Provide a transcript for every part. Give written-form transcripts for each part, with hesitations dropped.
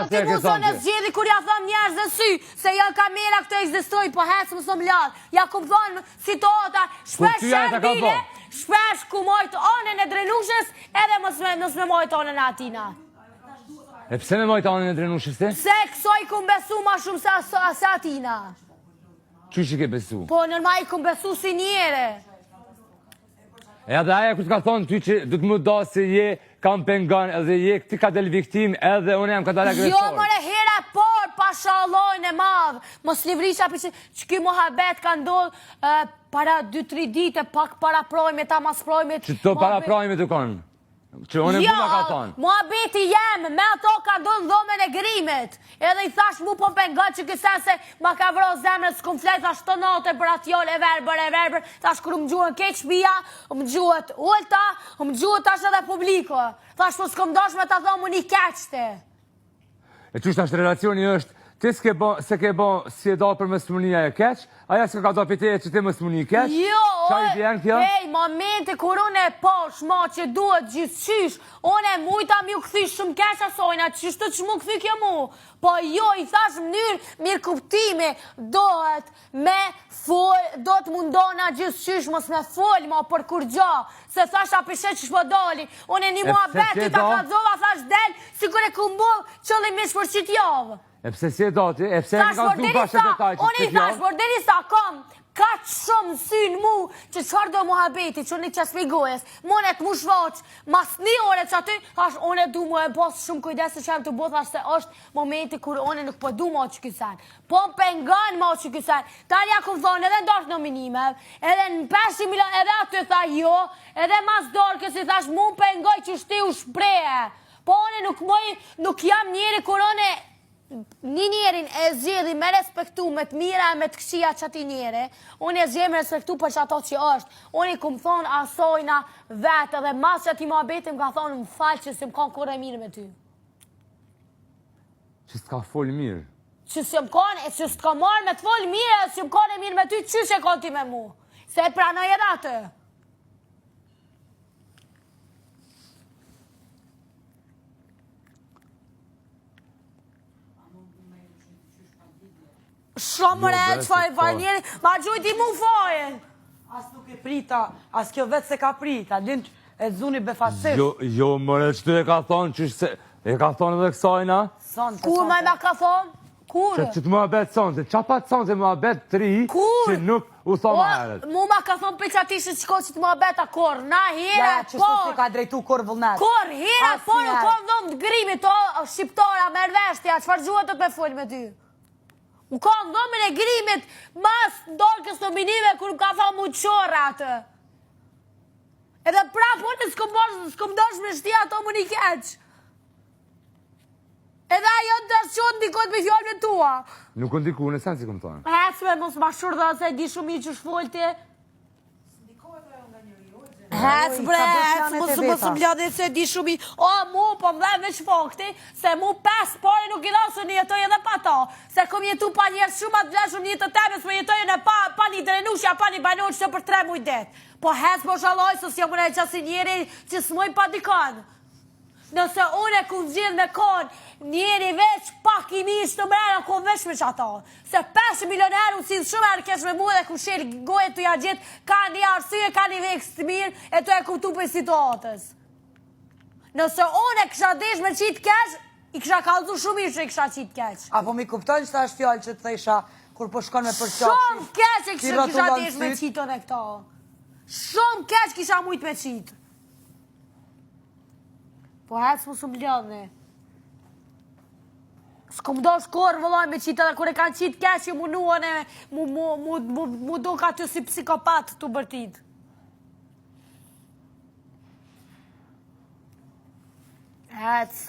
ti mu zonë e zgjedi kur ja thëm njerëz në sy, se janë kamera këtë ekzistoj, po hecë më së mladë. Ja kum thonë situata, shpesh shërbile, shpesh ku mojtë onën e drenushës, edhe mësë me mojtë onën e atina. E pse me mojtë onën e drenushës ti? Se kësoj kum besu ma shumë se atina. Qysh i ke besu? Po nërma i kum besu si njere. E edhe aja kërë të ka thonë ty që du të mu do se je kam pengan edhe je këti ka del viktim edhe unë jam ka dalë agresor. Jo, mëre hera por, pasha Allahin e madhë. Mos livrisha për që ki muhabet ka ndodhë para 2-3 dite, pak para projme, ta mas projme. Që të para projme të konë? Që unë e buna ka thonë? Muhabeti jem, me ato ka ndodhë dhomën e grimit. Edhe i thash mu po pengat që kësen se ma ka vro zemrën s'kum flet, thash të note për atjol e verber, thash kërë më gjuhën keq shpia, më gjuhët ulta, më gjuhët tash edhe publiko. Thash po s'kom dosh me ta thonë mu një keqte. E qështë ashtë relacioni është, ti se ke bo si e do për mësëmunia e keq, aja s'ka ka do për te që ti mësëmuni keq? Jo, momente kur unë e posh, ma që duhet gjithqysh, unë e mujta mi u këthy shumë keq asojna, qështë të që mu këthy kjo mu? Po jo, i thash mënyrë mirë kuptimi, dohet me full, do të mundona gjithqysh mos me full, ma për kur gjo, se thash apishe që shpo doli, unë e një mua beti ta kazova, thash del, si kër e kumbull, qëllimish për qitë javë. E pse si e do ti? E pse e ka du pashe të taj që të kjo? Unë i thash, borderisa, kom, ka që shumë synë mu, që qëfar do muhabeti, që unë i qas pejgojes, monet mu shvoq, mas një ore që aty, thash, unë e du mu e posë shumë kujdesë që jam të botë, thash se është momenti kur unë nuk po du ma që kysen. Po pengan ma që kysen. Talja ku thonë edhe ndartë nominime, edhe në 500 milion, edhe aty tha jo, edhe mas dorë kësi thash, mu pengoj që shti u shpreje. Po unë nuk jam njeri kur unë një njerin e zgjidhi me respektu, me të mira e me të këqia që ati njeri, unë e zgjidhi me respektu për që ato që është. Unë i kumë thonë asojna vetë dhe mas që ati ma betim ka thonë më falë që si më kanë kore mirë me ty. Që s'ka folë mirë? Që si më kanë, që s'ka marë me të folë mirë, që më kanë mirë me ty, që që kanë ti me mu? Se e pranoj edhe atë. Shumë mëre që fajë njeri, ma gjujti mu fajë. As nuk e prita, as kjo vetë se ka prita, din e zuni befasir. Jo, mëre që të e ka thonë, që se e ka thonë edhe kësajna? Kur me ka thonë? Kur? Që të mua betë sonë, qa pa të sonë se mua betë 3, që nuk u thonë ma heret. Mu ma ka thonë për që ati shko që të mua betë a kur, na hira, por. Që sot se ka drejtu kur vullnet. Kur, hira, por, nuk konë dhëmë të grimi të shqiptora, mërveshtja, qëfar gjuhët të të me full me ty? U ka në dhëmën e grimit mas dorkës nominive kër ka tha mu qorë atë. Edhe prapë unë s'kom dosh me shtia ato mu një keq. Edhe ajo të shqot ndikot me fjallën e tua. Nuk ndiku në sen si kom thonë. Hecme, mos ma shurë dhe se di shumë i që shfolti. Hec bre, mos më bljade se di shumë i, mu po më dhe veç fakti, se mu 5 pare nuk i da se një jetoj edhe pa ta, se kom jetu pa njerës shumë atë vleshëm një të teme, se me jetoj edhe pa një drenushja, pa një banor që për 3 muj det. Po hec po shaloj, se si jam unë e qasi njeri që s'moj pa dikanë. Nëse unë e ku gjithë me konë, njeri veç pak i mishë të mrena, ku veç me që ata. Se 5 milionerë u si shumë e rëkesh me mu dhe ku shelë gojë të ja gjithë, ka një arsye, ka një vekës të mirë, e të e kuptu për situatës. Nëse unë e kësha desh me qitë kesh, i kësha kalzu shumë i që i kësha qitë kesh. Apo mi kuptojnë që ta është fjallë që të thejsha, kur po shkon me përqafi. Shumë kesh e kësha desh me qitën e këta. Shumë kesh kisha mujtë me qitë. Po hecë mu shumë bljadhë. S'kom do shkorë vëllaj me qitë edhe kër e kanë qitë kesh i munuan e mu do ka të si psikopat të bërtit. Hecë.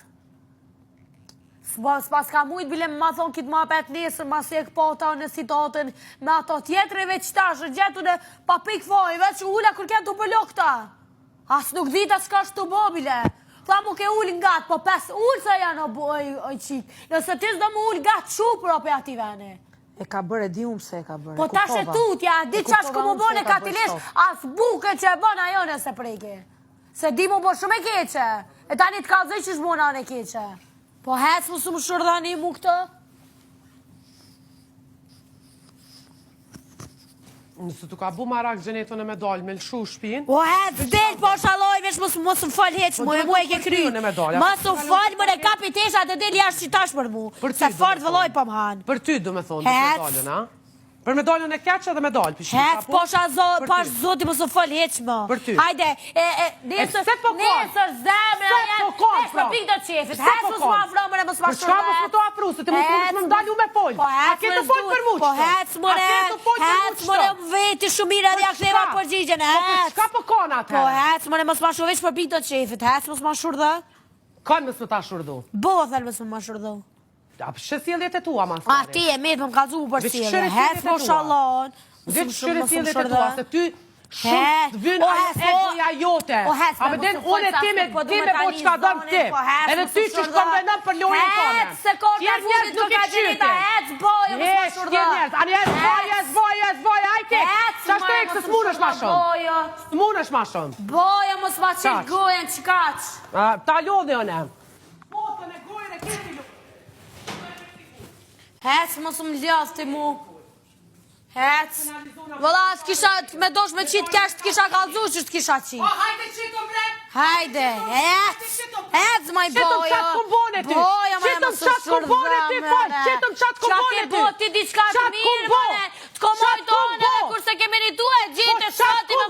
S'pas ka mujtë bile ma thonë kitë ma pet nesër, ma se e këpata në situatën me ato tjetëreve që ta shë gjetu në papik fojve që ula kër ketu për lokta. As nuk dita s'ka shtu bo bile. Tha mu ke ullë nga të, po 5 ullë sa janë o qitë. Nëse ti s'do mu ullë nga të shupër o për ati vene. E ka bërë, di umë se e ka bërë. Po ta shetutja, di qash ku mu bone katilesh, as buke që e bëna jo nëse preke. Se di mu bo shumë e keqe. E ta një të kalzoj që shbona në keqe. Po hec mu su më shërdhani mu këtë? Nëse tu ka bu marak gjeneton e me dalë, me lëshu shpin. Po hec, del po shaloj, vesh mos më fal heq, mu e mu e ke kry. Mos më fal, më në kapi tesha dhe del jashtë qitash për mu. Se fort vëlloj pa më hanë. Për ty du me thonë, për medalën, a? Për medalën e keqë edhe medalë, pishin. Hec, po zoti mos më fal heq më. Për ty. Hajde, nesër zemre, vesh për pik do qefit. Hec mos më afro, mëre mos më Për çka mos më të afru, se ti mos më ndalu me folë. A ke të folë për muqë? Po hec mëre veti shumira dhe ja kleva përgjigjen. Për çka po kona atë? Po hec mëre mos më ashtu veç për pik do qefit. Hec mos më shurdhë. Kanë mos më ta shurdu. Bothel mos më shurdhë. A për shësjeljet e tua, mas. A ti e me të më kalzu për sjellje. Hec po shallon. Dhe që shëresjeljet e tua, se ty shumë të vynë e goja jote. A me den unë e ti me po qka dëm ti. Edhe ty që shkon venëm për lojën tonë. Hec se ko të fundit të ka gjenita. Hec bojo mos më shurdhë. Ani ec boja, ajte. Qa shto e kësë s'munësh ma shumë. S'munësh ma shumë. Bojo mos ma qëtë gojen qikaq. Ta lodhe one. Potën e gojën e kiti lodhe. Hec mos më ljas ti mu. Hec. Vëlla, s'kisha me dosh me qitë kesh t'kisha kalzu që t'kisha qitë. Hajde qitë bre. Hajde, hec. Hec maj bojo. Qitëm qatë kumbone ti. Qitëm qatë kumbone ti, po. Qitëm qatë kumbone ti. Qatë bo ti diçka të mirë, mëne. T'ko mojtë one, kurse kemi një duhe, gjitë e shati me